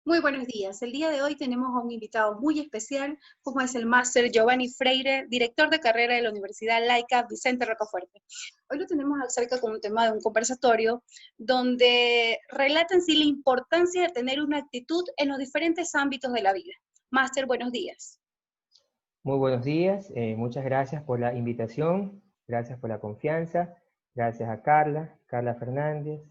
Muy buenos días. El día de hoy tenemos a un invitado muy especial, como es el máster Giovanni Freire, director de carrera de la Universidad Laica Vicente Rocafuerte. Hoy lo tenemos acerca con un tema de un conversatorio donde relata en sí la importancia de tener una actitud en los diferentes ámbitos de la vida. Máster, buenos días. Muy buenos días, muchas gracias por la invitación, gracias por la confianza, gracias a Carla Fernández,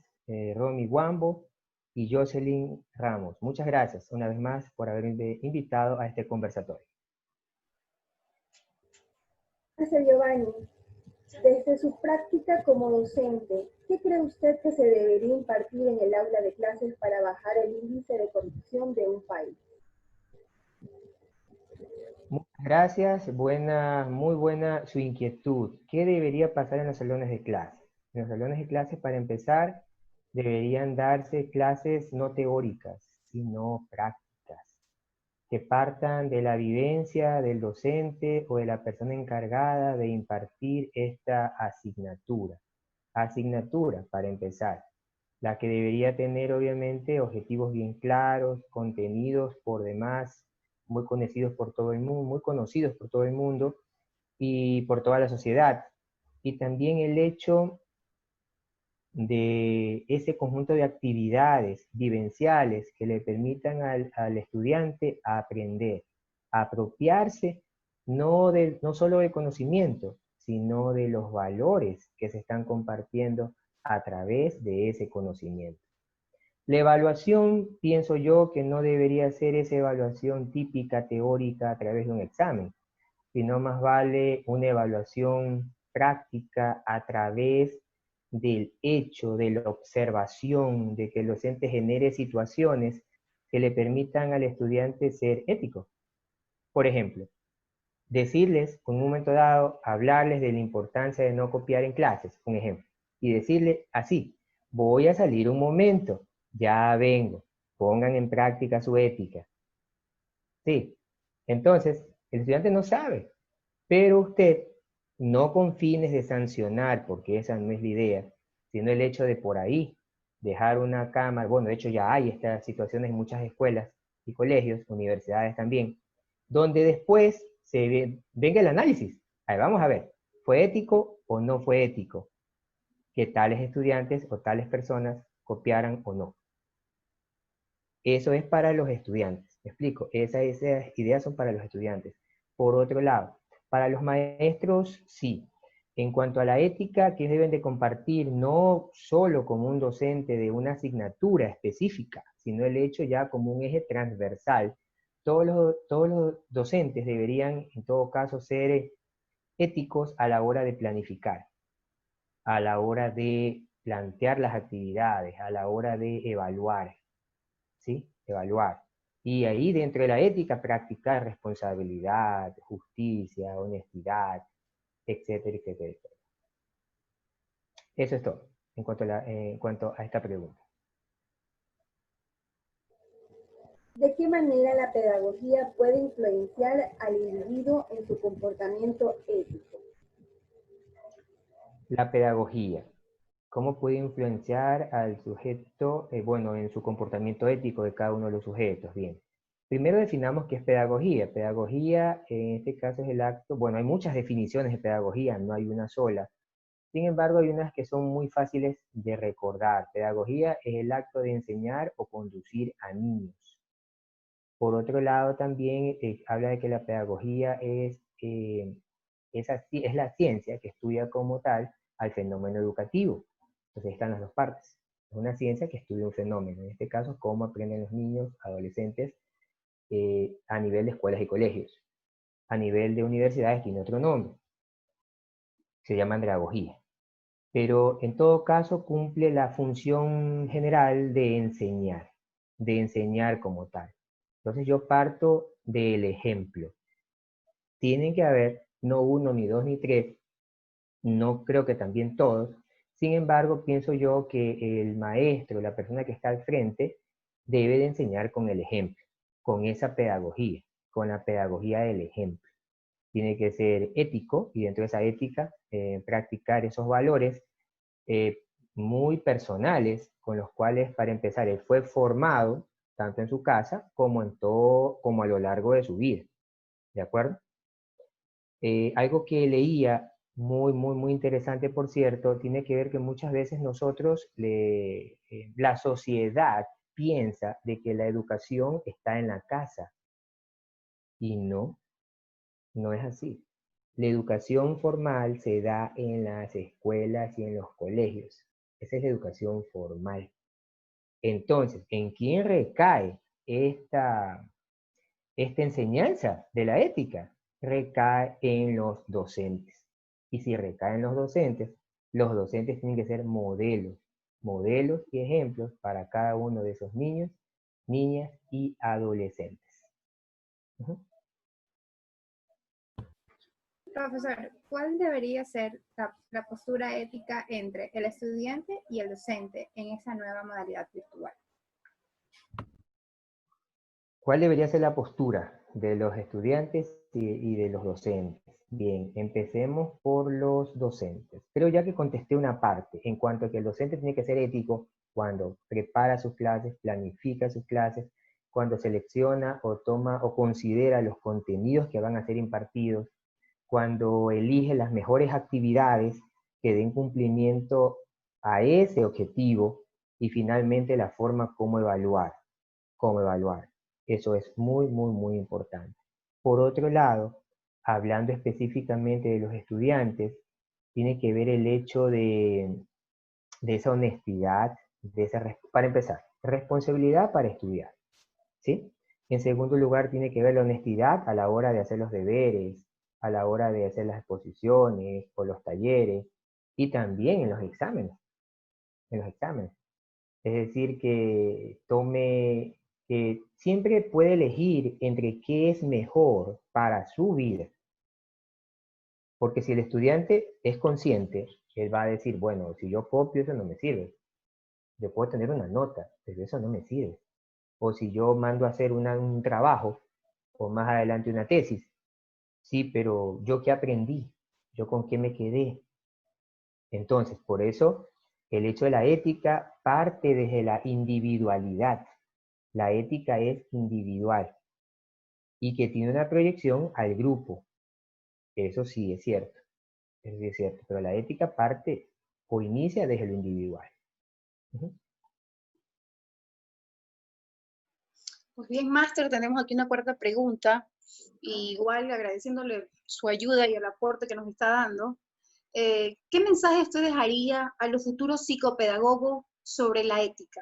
Romy Wambo y Jocelyn Ramos. Muchas gracias una vez más por haberme invitado a este conversatorio. Gracias, Giovanni. Desde su práctica como docente, ¿qué cree usted que se debería impartir en el aula de clases para bajar el índice de corrupción de un país? Muchas gracias, muy buena su inquietud. ¿Qué debería pasar en los salones de clase? En los salones de clase, para empezar, deberían darse clases no teóricas, sino prácticas, que partan de la vivencia del docente o de la persona encargada de impartir esta asignatura. Asignatura, para empezar, la que debería tener obviamente objetivos bien claros, contenidos por demás muy conocidos por todo el mundo, y por toda la sociedad. Y también el hecho de ese conjunto de actividades vivenciales que le permitan al estudiante aprender, a apropiarse no solo del conocimiento, sino de los valores que se están compartiendo a través de ese conocimiento. La evaluación, pienso yo, que no debería ser esa evaluación típica, teórica, a través de un examen, sino más vale una evaluación práctica a través del hecho, de la observación, de que el docente genere situaciones que le permitan al estudiante ser ético. Por ejemplo, decirles, en un momento dado, hablarles de la importancia de no copiar en clases, un ejemplo, y decirle así: voy a salir un momento, ya vengo, pongan en práctica su ética. Sí, entonces, el estudiante no sabe, pero usted, no con fines de sancionar, porque esa no es la idea, sino el hecho de por ahí dejar una cámara. Bueno, de hecho ya hay estas situaciones en muchas escuelas y colegios, universidades también, donde después venga el análisis. Ahí vamos a ver, ¿fue ético o no fue ético que tales estudiantes o tales personas copiaran o no? Eso es para los estudiantes, ¿me explico? Esas ideas son para los estudiantes. Por otro lado, para los maestros, sí. En cuanto a la ética que deben de compartir, no solo como un docente de una asignatura específica, sino el hecho ya como un eje transversal. Todos los docentes deberían, en todo caso, ser éticos a la hora de planificar, a la hora de plantear las actividades, a la hora de evaluar, ¿sí? Evaluar. Y ahí, dentro de la ética, practicar responsabilidad, justicia, honestidad, etcétera, etcétera, etcétera. Eso es todo en cuanto a esta pregunta. ¿De qué manera la pedagogía puede influenciar al individuo en su comportamiento ético? La pedagogía, ¿cómo puede influenciar al sujeto, bueno, en su comportamiento ético de cada uno de los sujetos? Bien. Primero definamos qué es pedagogía. Pedagogía, en este caso, es el acto, bueno, hay muchas definiciones de pedagogía, no hay una sola. Sin embargo, hay unas que son muy fáciles de recordar. Pedagogía es el acto de enseñar o conducir a niños. Por otro lado, también habla de que la pedagogía es la ciencia que estudia como tal al fenómeno educativo. Entonces están las dos partes. Es una ciencia que estudia un fenómeno, en este caso, cómo aprenden los niños, adolescentes, a nivel de escuelas y colegios. A nivel de universidades tiene otro nombre. Se llama andragogía. Pero en todo caso cumple la función general de enseñar como tal. Entonces yo parto del ejemplo. Tienen que haber no uno, ni dos, ni tres, no creo que también todos. Sin embargo, pienso yo que el maestro, la persona que está al frente, debe de enseñar con el ejemplo, con esa pedagogía, con la pedagogía del ejemplo. Tiene que ser ético y dentro de esa ética practicar esos valores muy personales con los cuales, para empezar, él fue formado tanto en su casa como en todo, como a lo largo de su vida, ¿de acuerdo? Algo que leía muy interesante, por cierto, tiene que ver que muchas veces nosotros, la sociedad piensa de que la educación está en la casa y no, no es así. La educación formal se da en las escuelas y en los colegios. Esa es la educación formal. Entonces, ¿en quién recae esta enseñanza de la ética? Recae en los docentes. Y si recae en los docentes tienen que ser modelos y ejemplos para cada uno de esos niños, niñas y adolescentes. Profesor, ¿cuál debería ser la postura ética entre el estudiante y el docente en esa nueva modalidad virtual? ¿Cuál debería ser la postura de los estudiantes y de los docentes? Bien, empecemos por los docentes. Pero ya que contesté una parte, en cuanto a que el docente tiene que ser ético cuando prepara sus clases, planifica sus clases, cuando selecciona o toma o considera los contenidos que van a ser impartidos, cuando elige las mejores actividades que den cumplimiento a ese objetivo y finalmente la forma como evaluar. Eso es muy importante. Por otro lado, hablando específicamente de los estudiantes, tiene que ver el hecho de esa honestidad, para empezar, responsabilidad para estudiar, ¿sí? En segundo lugar, tiene que ver la honestidad a la hora de hacer los deberes, a la hora de hacer las exposiciones o los talleres, y también en los exámenes. Es decir, que siempre puede elegir entre qué es mejor para su vida. Porque si el estudiante es consciente, él va a decir, bueno, si yo copio, eso no me sirve. Yo puedo tener una nota, pero eso no me sirve. O si yo mando a hacer un trabajo, o más adelante una tesis, sí, pero ¿yo qué aprendí? ¿Yo con qué me quedé? Entonces, por eso, el hecho de la ética parte desde la individualidad. La ética es individual y que tiene una proyección al grupo. Eso sí es cierto, pero la ética parte o inicia desde lo individual. Pues bien, Máster, tenemos aquí una cuarta pregunta, y igual agradeciéndole su ayuda y el aporte que nos está dando. ¿Qué mensaje usted dejaría a los futuros psicopedagogos sobre la ética?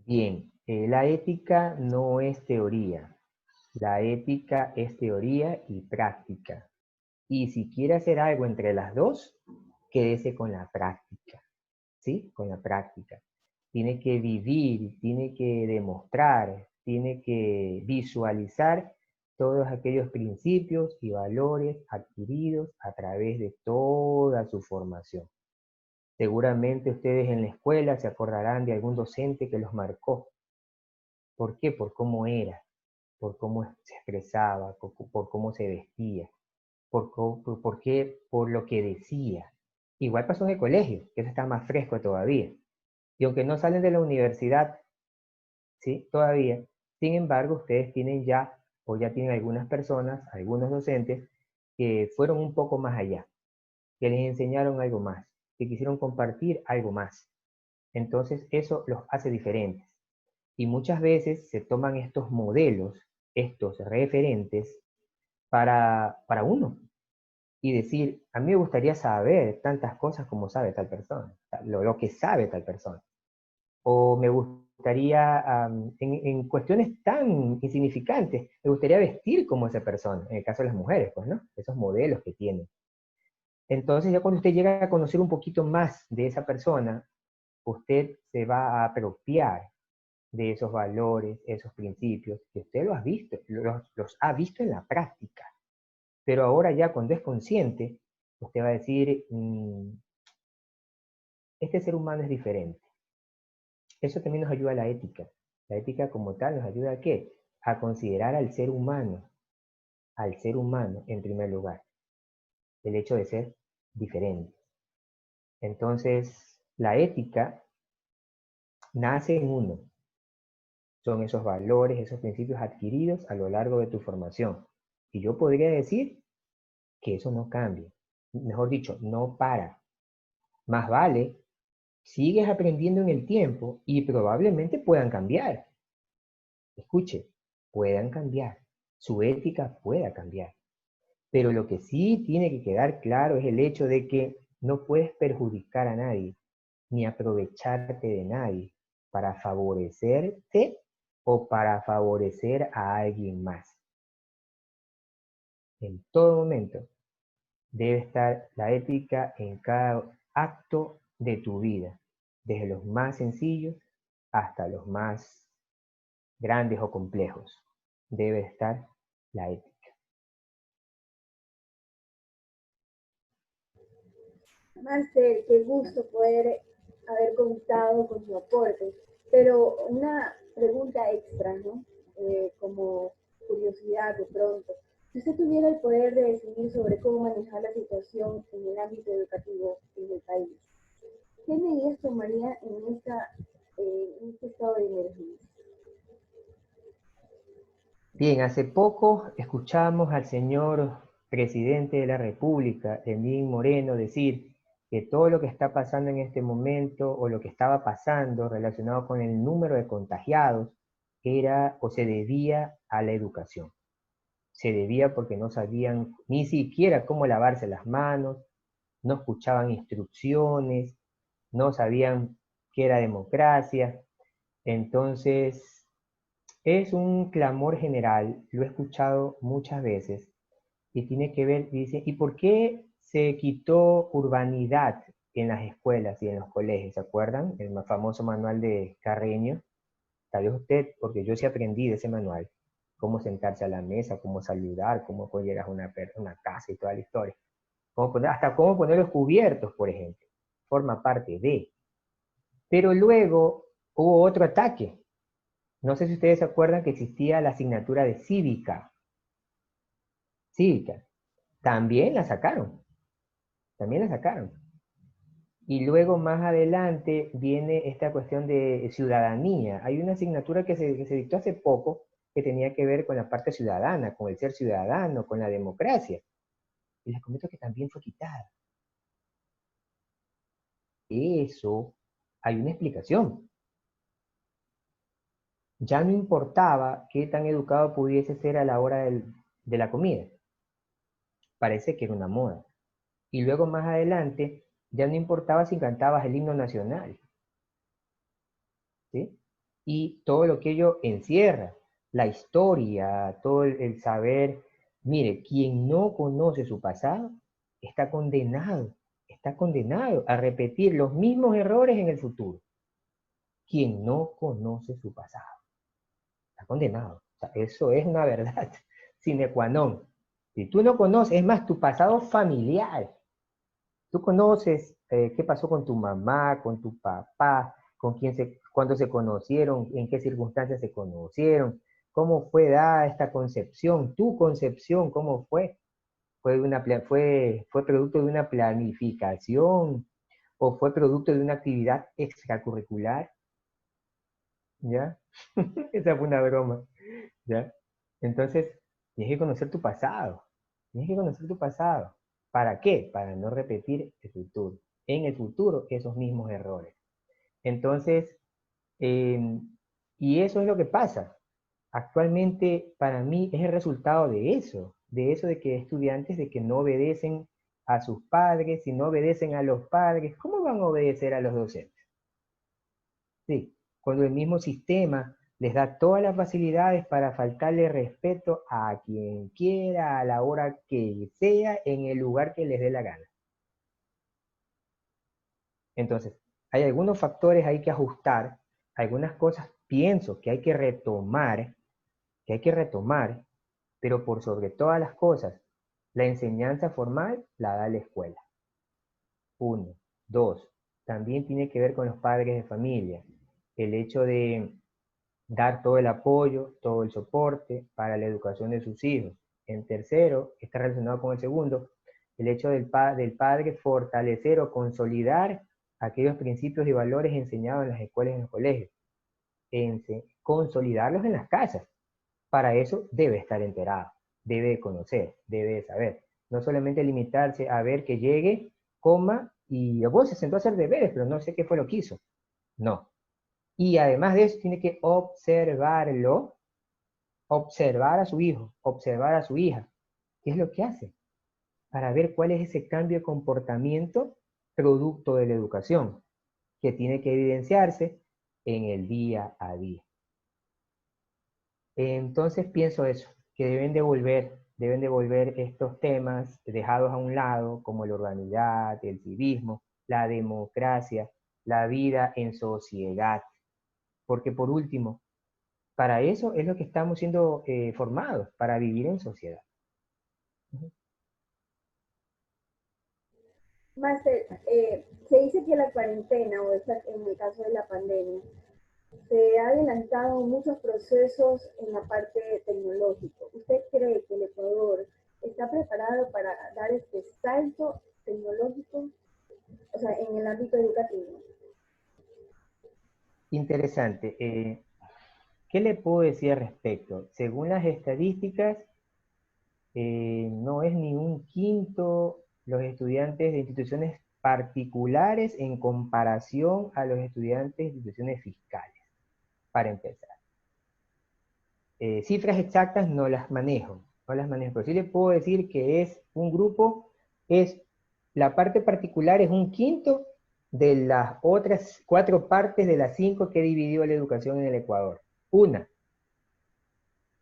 Bien, la ética no es teoría. La ética es teoría y práctica. Y si quiere hacer algo entre las dos, quédese con la práctica, ¿sí? Con la práctica. Tiene que vivir, tiene que demostrar, tiene que visualizar todos aquellos principios y valores adquiridos a través de toda su formación. Seguramente ustedes en la escuela se acordarán de algún docente que los marcó. ¿Por qué? Por cómo era, por cómo se expresaba, por cómo se vestía, por qué, por lo que decía. Igual pasó en el colegio, que eso está más fresco todavía. Y aunque no salen de la universidad, ¿sí? Todavía, sin embargo, ustedes tienen ya, o ya tienen algunas personas, algunos docentes, que fueron un poco más allá, que les enseñaron algo más, que quisieron compartir algo más. Entonces, eso los hace diferentes. Y muchas veces se toman estos modelos, estos referentes, para uno. Y decir, a mí me gustaría saber tantas cosas como sabe tal persona, lo que sabe tal persona. O me gustaría, en cuestiones tan insignificantes, me gustaría vestir como esa persona, en el caso de las mujeres, pues, ¿no? Esos modelos que tienen. Entonces, ya cuando usted llega a conocer un poquito más de esa persona, usted se va a apropiar de esos valores, esos principios, que usted los ha visto, los ha visto en la práctica. Pero ahora ya cuando es consciente, usted va a decir, este ser humano es diferente. Eso también nos ayuda a la ética. La ética como tal nos ayuda a ¿qué? A considerar al ser humano en primer lugar. El hecho de ser diferente. Entonces, la ética nace en uno. Son esos valores, esos principios adquiridos a lo largo de tu formación. Y yo podría decir que eso no cambia. Mejor dicho, no para. Más vale, sigues aprendiendo en el tiempo y probablemente puedan cambiar. Escuche, puedan cambiar. Su ética pueda cambiar. Pero lo que sí tiene que quedar claro es el hecho de que no puedes perjudicar a nadie, ni aprovecharte de nadie para favorecerte o para favorecer a alguien más. En todo momento debe estar la ética en cada acto de tu vida, desde los más sencillos hasta los más grandes o complejos. Debe estar la ética. Máster, qué gusto poder haber contado con su aporte. Pero una pregunta extra, ¿no? Como curiosidad de pronto. Si usted tuviera el poder de decidir sobre cómo manejar la situación en el ámbito educativo en el país, ¿qué medidas tomaría en este estado de emergencia? Bien, hace poco escuchamos al señor presidente de la República, Lenín Moreno, decir que todo lo que está pasando en este momento o lo que estaba pasando relacionado con el número de contagiados era o se debía a la educación. Se debía porque no sabían ni siquiera cómo lavarse las manos, no escuchaban instrucciones, no sabían qué era democracia. Entonces, es un clamor general, lo he escuchado muchas veces, y tiene que ver, dice, ¿y por qué se quitó urbanidad en las escuelas y en los colegios? ¿Se acuerdan? El más famoso manual de Carreño. Tal vez usted, porque yo sí aprendí de ese manual, cómo sentarse a la mesa, cómo saludar, cómo llegar a una casa y toda la historia. Hasta cómo poner los cubiertos, por ejemplo. Forma parte de. Pero luego hubo otro ataque. No sé si ustedes se acuerdan que existía la asignatura de cívica. Cívica. También la sacaron. También la sacaron. Y luego más adelante viene esta cuestión de ciudadanía. Hay una asignatura que se dictó hace poco que tenía que ver con la parte ciudadana, con el ser ciudadano, con la democracia. Y les comento que también fue quitada. Eso hay una explicación. Ya no importaba qué tan educado pudiese ser a la hora de la comida. Parece que era una moda. Y luego más adelante, ya no importaba si cantabas el himno nacional, ¿sí? Y todo lo que ello encierra, la historia, todo el saber. Mire, quien no conoce su pasado está condenado a repetir los mismos errores en el futuro. Quien no conoce su pasado está condenado. O sea, eso es una verdad sine qua non. Si tú no conoces, es más, tu pasado familiar, tú conoces qué pasó con tu mamá, con tu papá, cuándo se conocieron, en qué circunstancias se conocieron, cómo fue dada esta concepción, tu concepción, cómo fue. ¿Fue producto de una planificación o fue producto de una actividad extracurricular? ¿Ya? Esa fue una broma. ¿Ya? Entonces, tienes que conocer tu pasado. Tienes que conocer tu pasado. ¿Para qué? Para no repetir el futuro. En el futuro, esos mismos errores. Entonces, y eso es lo que pasa. Actualmente, para mí, es el resultado de eso de que estudiantes de que no obedecen a sus padres, si no obedecen a los padres, ¿cómo van a obedecer a los docentes? Sí, cuando el mismo sistema les da todas las facilidades para faltarle respeto a quien quiera, a la hora que sea, en el lugar que les dé la gana. Entonces, hay algunos factores hay que ajustar, algunas cosas pienso que hay que retomar, pero por sobre todas las cosas, la enseñanza formal la da la escuela. 1. 2. También tiene que ver con los padres de familia. El hecho de dar todo el apoyo, todo el soporte para la educación de sus hijos. En tercero, está relacionado con el segundo, el hecho del padre fortalecer o consolidar aquellos principios y valores enseñados en las escuelas y en los colegios. consolidarlos en las casas. Para eso debe estar enterado, debe de conocer, debe de saber. No solamente limitarse a ver que llegue, coma, y vos se sentó a hacer deberes, pero no sé qué fue lo que hizo. No. Y además de eso, tiene que observarlo, observar a su hijo, observar a su hija. ¿Qué es lo que hace? Para ver cuál es ese cambio de comportamiento producto de la educación, que tiene que evidenciarse en el día a día. Entonces pienso eso, que deben devolver estos temas dejados a un lado, como la urbanidad, el civismo, la democracia, la vida en sociedad. Porque por último, para eso es lo que estamos siendo formados, para vivir en sociedad. Máster, se dice que la cuarentena, o en el caso de la pandemia, se ha adelantado muchos procesos en la parte tecnológica. ¿Usted cree que el Ecuador está preparado para dar este salto tecnológico, o sea, en el ámbito educativo? Interesante. ¿Qué le puedo decir al respecto? Según las estadísticas, no es ni un quinto los estudiantes de instituciones particulares en comparación a los estudiantes de instituciones fiscales, para empezar. Cifras exactas no las manejo, pero sí le puedo decir que es un grupo, la parte particular es un quinto de las otras 4 partes de las 5 que dividió la educación en el Ecuador. Una.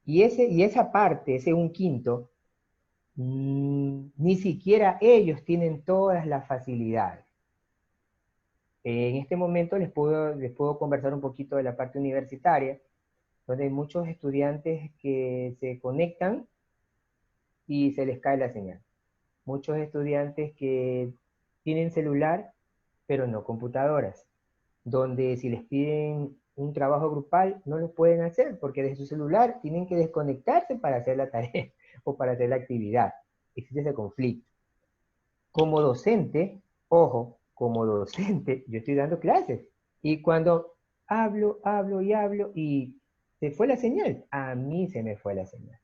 Y esa parte, ese un quinto, ni siquiera ellos tienen todas las facilidades. En este momento les puedo conversar un poquito de la parte universitaria, donde hay muchos estudiantes que se conectan y se les cae la señal. Muchos estudiantes que tienen celular, pero no computadoras, donde si les piden un trabajo grupal, no lo pueden hacer, porque desde su celular tienen que desconectarse para hacer la tarea o para hacer la actividad. Existe ese conflicto. Como docente, ojo, como docente, yo estoy dando clases, y cuando hablo y se fue la señal, a mí se me fue la señal.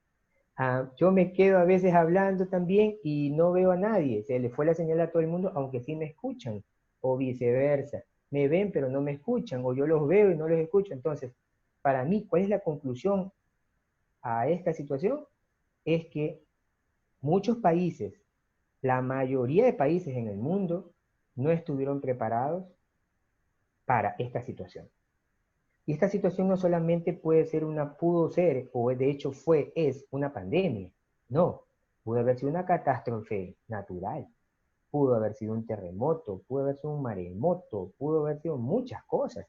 Yo me quedo a veces hablando también y no veo a nadie, se le fue la señal a todo el mundo, aunque sí me escuchan, o viceversa. Me ven pero no me escuchan, o yo los veo y no los escucho. Entonces, para mí, ¿cuál es la conclusión a esta situación? Es que muchos países, la mayoría de países en el mundo, no estuvieron preparados para esta situación. Y esta situación no solamente pudo ser, o de hecho es una pandemia. No, pudo haber sido una catástrofe natural, pudo haber sido un terremoto, pudo haber sido un maremoto, pudo haber sido muchas cosas.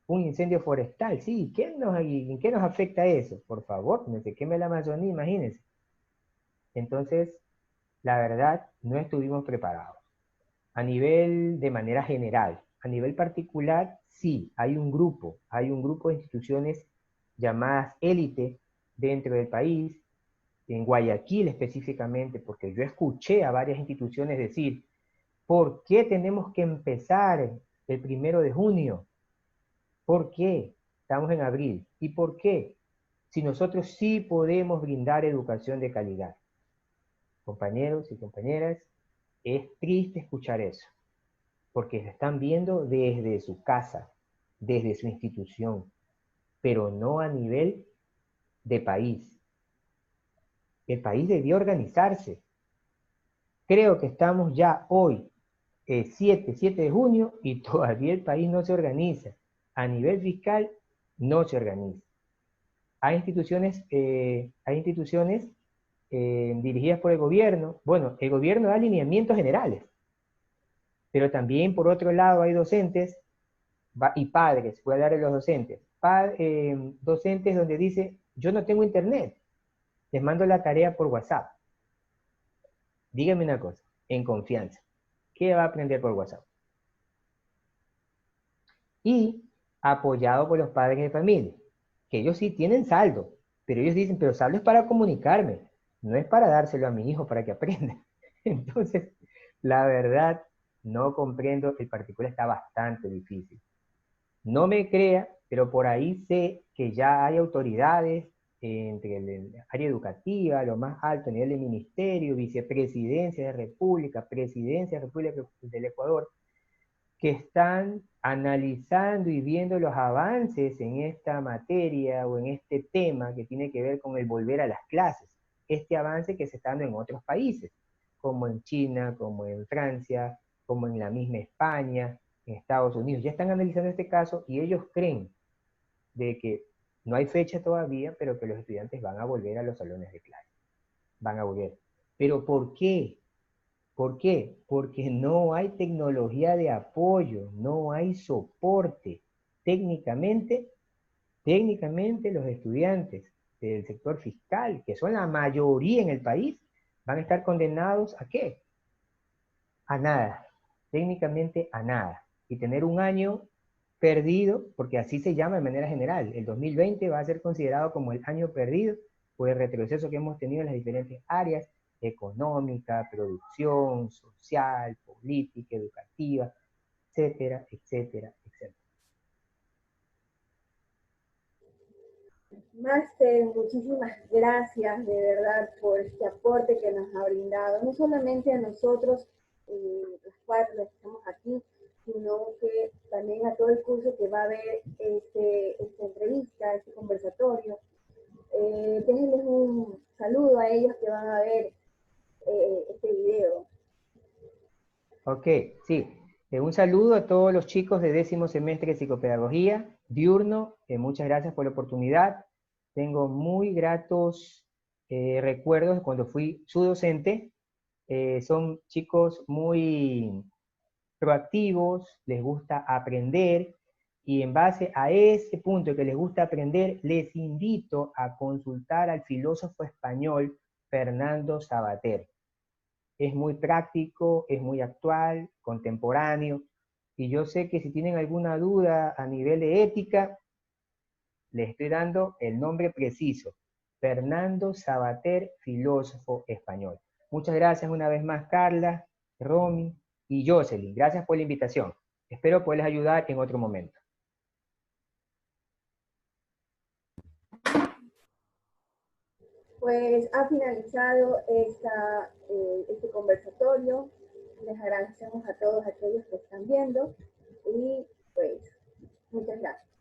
Un incendio forestal, sí, ¿en qué nos afecta eso? Por favor, no se queme la Amazonía, imagínense. Entonces, la verdad, no estuvimos preparados. De manera general. A nivel particular, sí, hay un grupo de instituciones llamadas élite dentro del país, en Guayaquil específicamente, porque yo escuché a varias instituciones decir, ¿por qué tenemos que empezar el 1 de junio? ¿Por qué? Estamos en abril. ¿Y por qué? Si nosotros sí podemos brindar educación de calidad. Compañeros y compañeras, es triste escuchar eso, porque se están viendo desde su casa, desde su institución, pero no a nivel de país. El país debió organizarse. Creo que estamos ya hoy, 7 de junio, y todavía el país no se organiza. A nivel fiscal, no se organiza. Hay instituciones dirigidas por el gobierno. Bueno, el gobierno da alineamientos generales, pero también por otro lado hay docentes y padres, voy a hablar de los docentes, docentes donde dice, yo no tengo internet, les mando la tarea por WhatsApp. Dígame una cosa, en confianza, ¿qué va a aprender por WhatsApp? Y apoyado por los padres de familia, que ellos sí tienen saldo, pero ellos dicen, pero saldo es para comunicarme, no es para dárselo a mi hijo para que aprenda. Entonces, la verdad, no comprendo, el particular está bastante difícil. No me crea pero por ahí sé que ya hay autoridades entre el área educativa, lo más alto, a nivel de ministerio, vicepresidencia de República, presidencia de República del Ecuador, que están analizando y viendo los avances en esta materia o en este tema que tiene que ver con el volver a las clases. Este avance que se está dando en otros países, como en China, como en Francia, como en la misma España, en Estados Unidos. Ya están analizando este caso y ellos creen de que no hay fecha todavía, pero que los estudiantes van a volver a los salones de clase. Van a volver. ¿Pero por qué? ¿Por qué? Porque no hay tecnología de apoyo, no hay soporte. Técnicamente los estudiantes del sector fiscal, que son la mayoría en el país, van a estar condenados ¿a qué? A nada. Técnicamente a nada. Y tener un año perdido, porque así se llama de manera general. El 2020 va a ser considerado como el año perdido por el retroceso que hemos tenido en las diferentes áreas: económica, producción, social, política, educativa, etcétera, etcétera, etcétera. Máster, muchísimas gracias de verdad por este aporte que nos ha brindado, no solamente a nosotros, los cuatro que estamos aquí, sino que también a todo el curso que va a ver esta entrevista, este conversatorio. Déjenles un saludo a ellos que van a ver este video. Ok, sí. Un saludo a todos los chicos de 10º semestre de Psicopedagogía, diurno. Muchas gracias por la oportunidad. Tengo muy gratos recuerdos de cuando fui su docente. Son chicos muy proactivos, les gusta aprender, y en base a ese punto que les gusta aprender, les invito a consultar al filósofo español Fernando Savater. Es muy práctico, es muy actual, contemporáneo, y yo sé que si tienen alguna duda a nivel de ética, les estoy dando el nombre preciso: Fernando Savater, filósofo español. Muchas gracias una vez más, Carla, Romy y Jocelyn. Gracias por la invitación. Espero poderles ayudar en otro momento. Pues ha finalizado este conversatorio. Les agradecemos a todos aquellos que están viendo y pues muchas gracias.